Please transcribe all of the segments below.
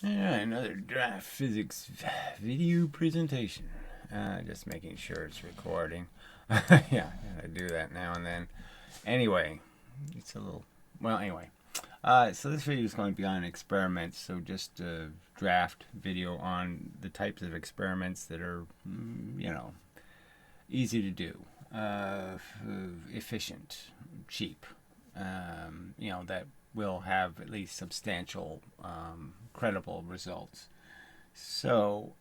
Yeah, another draft physics video presentation. Just making sure it's recording. Yeah, I do that now and then. Anyway, it's a little. Well, anyway. So this video is going to be on experiments. So just a draft video on the types of experiments that are, easy to do, efficient, cheap. That will have at least substantial, credible results. So,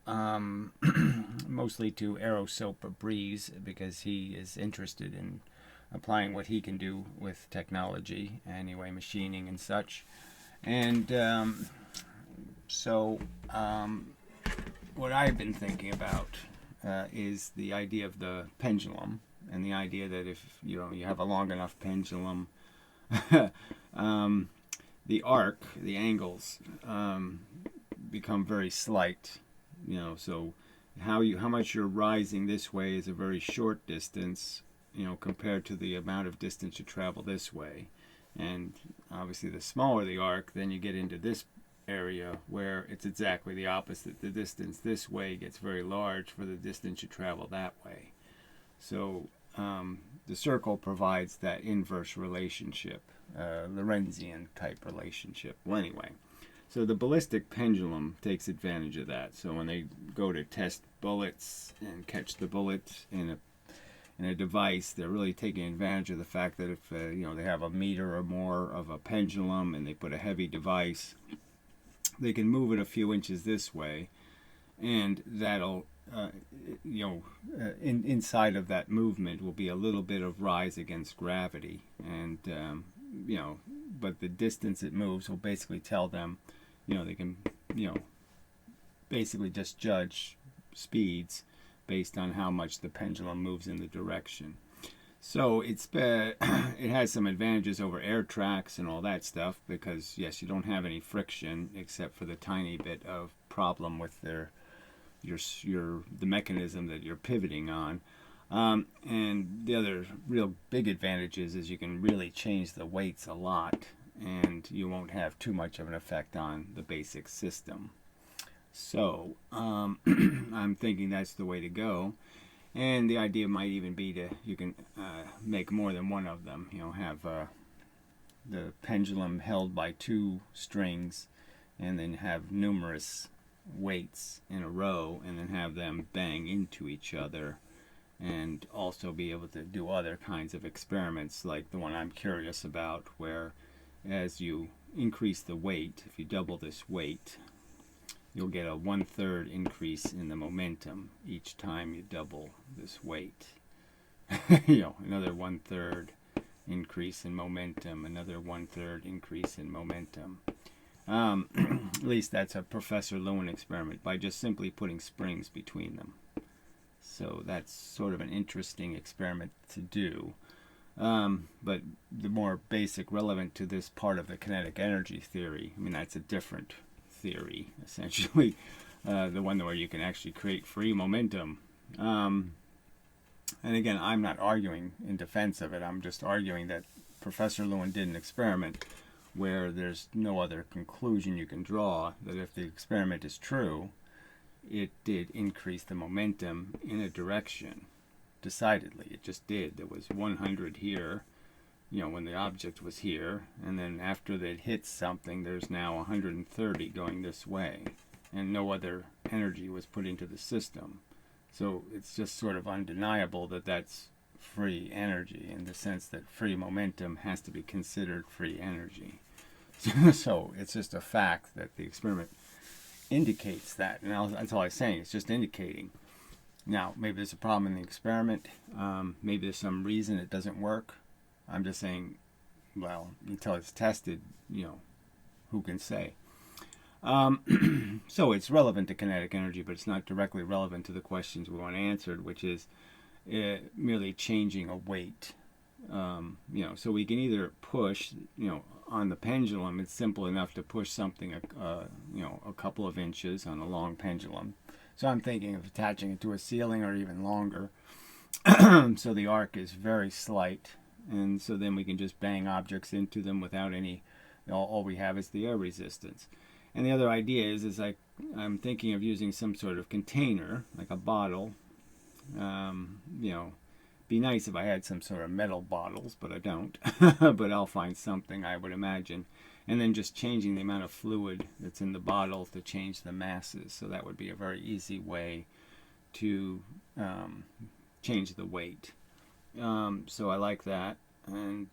mostly to Aerosoap Breeze because he is interested in applying what he can do with technology, anyway, machining and such. And so, what I've been thinking about is the idea of the pendulum, and the idea that if you have a long enough pendulum, um, the arc, the angles, become very slight. So how much you're rising this way is a very short distance, compared to the amount of distance you travel this way. And obviously, the smaller the arc, then you get into this area where it's exactly the opposite. The distance this way gets very large for the distance you travel that way. So the circle provides that inverse relationship, Lorentzian type relationship. Well, anyway, so the ballistic pendulum takes advantage of that. So when they go to test bullets and catch the bullet in a device, they're really taking advantage of the fact that if they have a meter or more of a pendulum and they put a heavy device, they can move it a few inches this way, and that'll inside of that movement will be a little bit of rise against gravity, and but the distance it moves will basically tell them, they can basically just judge speeds based on how much the pendulum moves in the direction. So it has some advantages over air tracks and all that stuff because yes, you don't have any friction except for the tiny bit of problem with the mechanism that you're pivoting on. And the other real big advantage is you can really change the weights a lot, and you won't have too much of an effect on the basic system. So I'm thinking that's the way to go. And the idea might even be you can make more than one of them. Have the pendulum held by two strings, and then have numerous weights in a row, and then have them bang into each other, and also be able to do other kinds of experiments like the one I'm curious about, where as you increase the weight, if you double this weight, you'll get a 1/3 increase in the momentum each time you double this weight. Another 1/3 increase in momentum, another 1/3 increase in momentum. At least that's a Professor Lewin experiment by just simply putting springs between them. So that's sort of an interesting experiment to do. But the more basic, relevant to this part of the kinetic energy theory, that's a different theory, essentially, the one where you can actually create free momentum. And again, I'm not arguing in defense of it. I'm just arguing that Professor Lewin did an experiment where there's no other conclusion you can draw, that if the experiment is true, it did increase the momentum in a direction. Decidedly, it just did. There was 100 here, when the object was here, and then after they'd hit something, there's now 130 going this way, and no other energy was put into the system. So it's just sort of undeniable that that's free energy, in the sense that free momentum has to be considered free energy. So it's just a fact that the experiment indicates that, and that's all I'm saying. It's just indicating. Now, maybe there's a problem in the experiment. Maybe there's some reason it doesn't work. I'm just saying, well, until it's tested, who can say? So it's relevant to kinetic energy, but it's not directly relevant to the questions we want answered, which is merely changing a weight. So we can either push, on the pendulum, it's simple enough to push something, a couple of inches on a long pendulum. So I'm thinking of attaching it to a ceiling or even longer. So the arc is very slight, and so then we can just bang objects into them without any, all we have is the air resistance. And the other idea is I'm thinking of using some sort of container, like a bottle. You know, be nice if I had some sort of metal bottles, but I don't. But I'll find something, I would imagine. And then just changing the amount of fluid that's in the bottle to change the masses. So that would be a very easy way to change the weight. So I like that. And,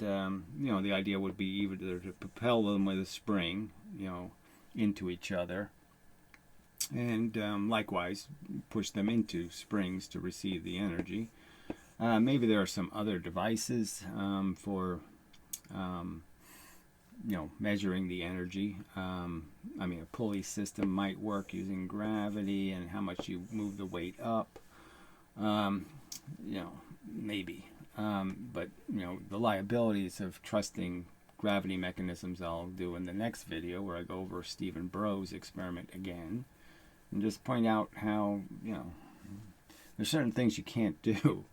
you know, the idea would be either to propel them with a spring, you know, into each other. And likewise, push them into springs to receive the energy. Maybe there are some other devices for, you know, measuring the energy. I mean, a pulley system might work using gravity and how much you move the weight up. You know, maybe. But, you know, the liabilities of trusting gravity mechanisms I'll do in the next video, where I go over Stephen Bro's experiment again and just point out how, you know, there's certain things you can't do.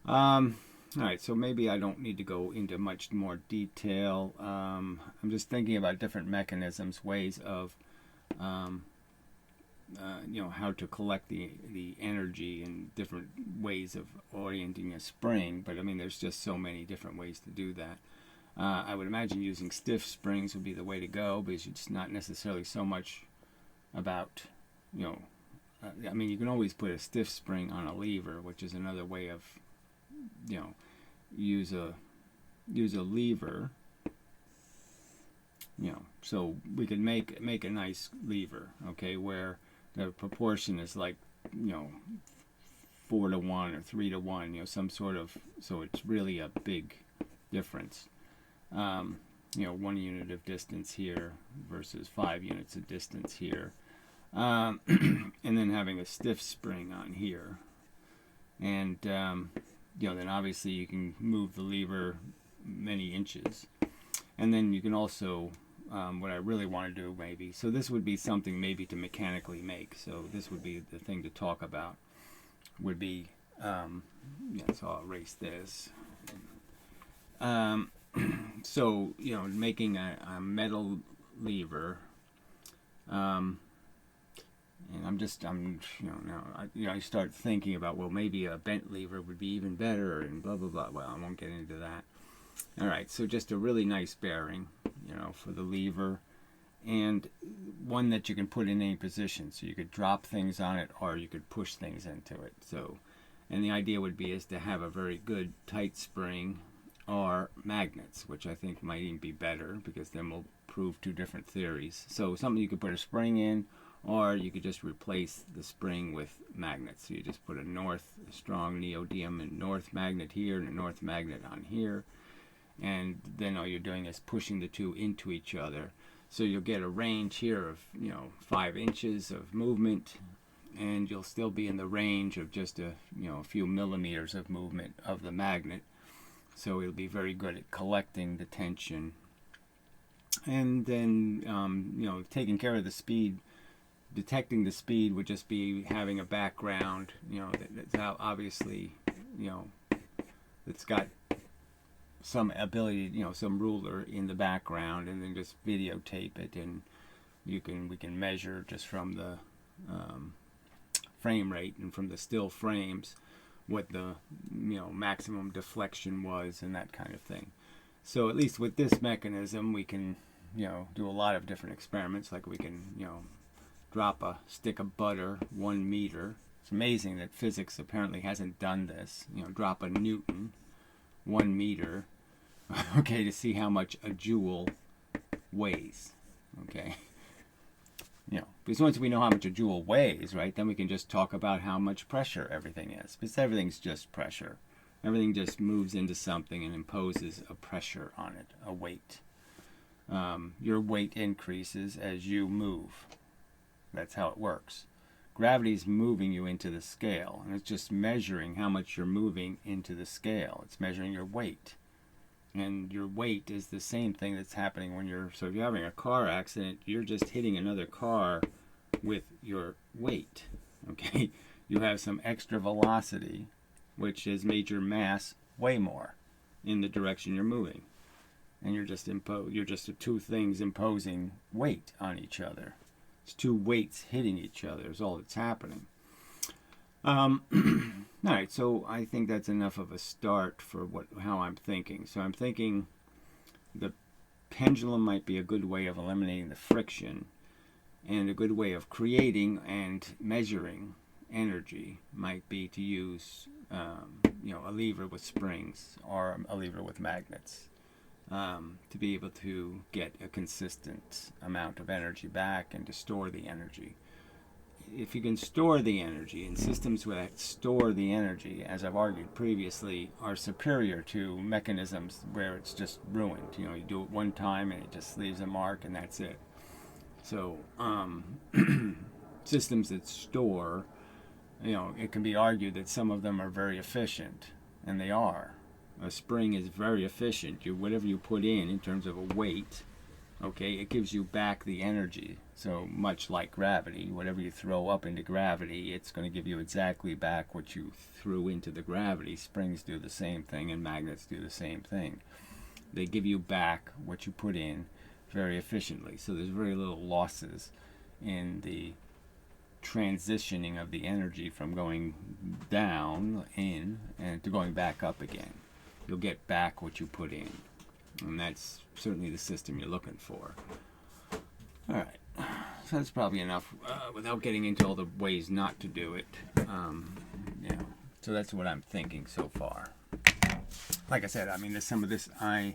Alright, so maybe I don't need to go into much more detail. I'm just thinking about different mechanisms, ways of, you know, how to collect the energy and different ways of orienting a spring. But I mean, there's just so many different ways to do that. I would imagine using stiff springs would be the way to go, because it's not necessarily so much about, you know, I mean, you can always put a stiff spring on a lever, which is another way of, you know, use a lever, you know, so we could make a nice lever, okay, where the proportion is like, you know, 4 to 1 or 3 to 1, you know, some sort of, so it's really a big difference. You know, 1 unit of distance here versus 5 units of distance here. And then having a stiff spring on here. And, you know, then obviously you can move the lever many inches. And then you can also, what I really want to do maybe, so this would be something maybe to mechanically make. So this would be the thing to talk about, would be, yeah, so I'll erase this. So, you know, making a metal lever, and I'm, you know, now I start thinking about, well, maybe a bent lever would be even better, and blah blah blah. Well, I won't get into that. All right, so just a really nice bearing, you know, for the lever, and one that you can put in any position. So you could drop things on it, or you could push things into it. So, and the idea would be is to have a very good tight spring, or magnets, which I think might even be better, because then we'll prove two different theories. So something you could put a spring in, or you could just replace the spring with magnets. So you just put a strong neodymium and north magnet here and a north magnet on here, and then all you're doing is pushing the two into each other. So you'll get a range here of, you know, 5 inches of movement, and you'll still be in the range of just a, you know, a few millimeters of movement of the magnet. So it'll be very good at collecting the tension. And then, you know, taking care of the speed, detecting the speed would just be having a background, you know, that's obviously, you know, it's got some ability, you know, some ruler in the background, and then just videotape it, and we can measure just from the frame rate and from the still frames what the, you know, maximum deflection was and that kind of thing. So at least with this mechanism, we can, you know, do a lot of different experiments. Like we can, you know, drop a stick of butter 1 meter. It's amazing that physics apparently hasn't done this. You know, drop a Newton 1 meter, okay, to see how much a joule weighs, okay. You know, because once we know how much a joule weighs, right, then we can just talk about how much pressure everything is. Because everything's just pressure. Everything just moves into something and imposes a pressure on it, a weight. Your weight increases as you move. That's how it works. Gravity's moving you into the scale, and it's just measuring how much you're moving into the scale. It's measuring your weight. And your weight is the same thing that's happening when you're, so if you're having a car accident, you're just hitting another car with your weight, okay? You have some extra velocity, which has made your mass weigh more in the direction you're moving. and you're just two things imposing weight on each other. It's two weights hitting each other is all that's happening. All right, so I think that's enough of a start for how I'm thinking. So I'm thinking the pendulum might be a good way of eliminating the friction, and a good way of creating and measuring energy might be to use a lever with springs or a lever with magnets, to be able to get a consistent amount of energy back and to store the energy. If you can store the energy, and systems that store the energy, as I've argued previously, are superior to mechanisms where it's just ruined. You do it one time and it just leaves a mark and that's it. So systems that store, it can be argued that some of them are very efficient, and they are. A spring is very efficient. Whatever you put in terms of a weight, okay, it gives you back the energy. So much like gravity, whatever you throw up into gravity, it's going to give you exactly back what you threw into the gravity. Springs do the same thing, and magnets do the same thing. They give you back what you put in very efficiently. So there's very little losses in the transitioning of the energy from going down in and to going back up again. You'll get back what you put in, and that's certainly the system you're looking for. All right, so that's probably enough without getting into all the ways not to do it. So that's what I'm thinking so far. Like I said, there's some of this I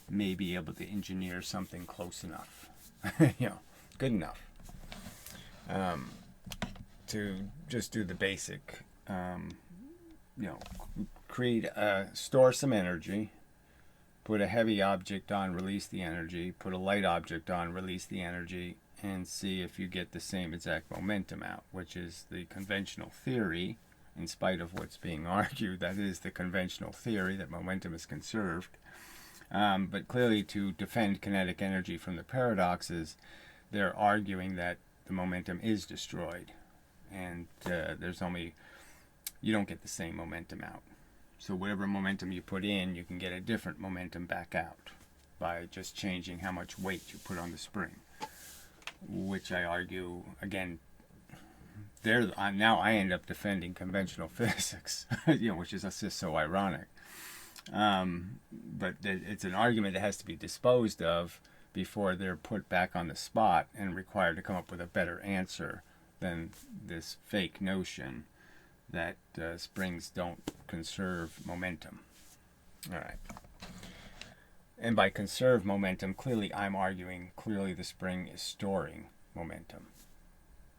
may be able to engineer something close enough, good enough, to just do the basic, store some energy, put a heavy object on, release the energy, put a light object on, release the energy, and see if you get the same exact momentum out, which is the conventional theory. In spite of what's being argued, that is the conventional theory, that momentum is conserved. But clearly, to defend kinetic energy from the paradoxes, they're arguing that the momentum is destroyed, and you don't get the same momentum out. So whatever momentum you put in, you can get a different momentum back out by just changing how much weight you put on the spring, which I argue, again, now I end up defending conventional physics, which is just so ironic. But it's an argument that has to be disposed of before they're put back on the spot and required to come up with a better answer than this fake notion that springs don't conserve momentum. All right. And by conserve momentum, clearly I'm arguing the spring is storing momentum.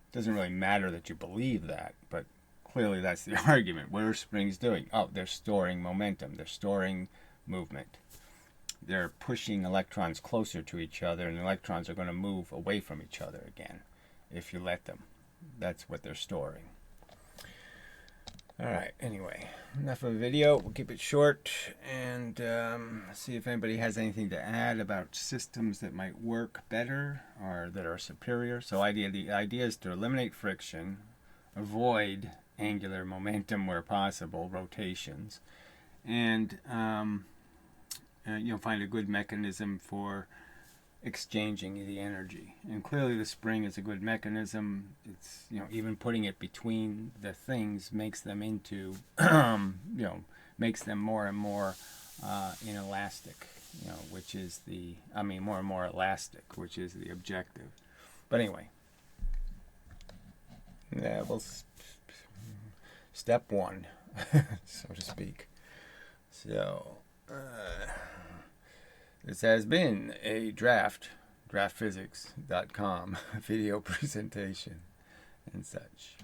It doesn't really matter that you believe that, but clearly that's the argument. What are springs doing? Oh, they're storing momentum. They're storing movement. They're pushing electrons closer to each other, and electrons are going to move away from each other again if you let them. That's what they're storing. All right, anyway, enough of a video. We'll keep it short and see if anybody has anything to add about systems that might work better or that are superior. So the idea is to eliminate friction, avoid angular momentum where possible, rotations, and find a good mechanism for exchanging the energy. And clearly the spring is a good mechanism. It's, even putting it between the things makes them into, makes them more and more inelastic, which is more and more elastic, which is the objective. But anyway, yeah, well, step one, so to speak. So, this has been a draftphysics.com video presentation and such.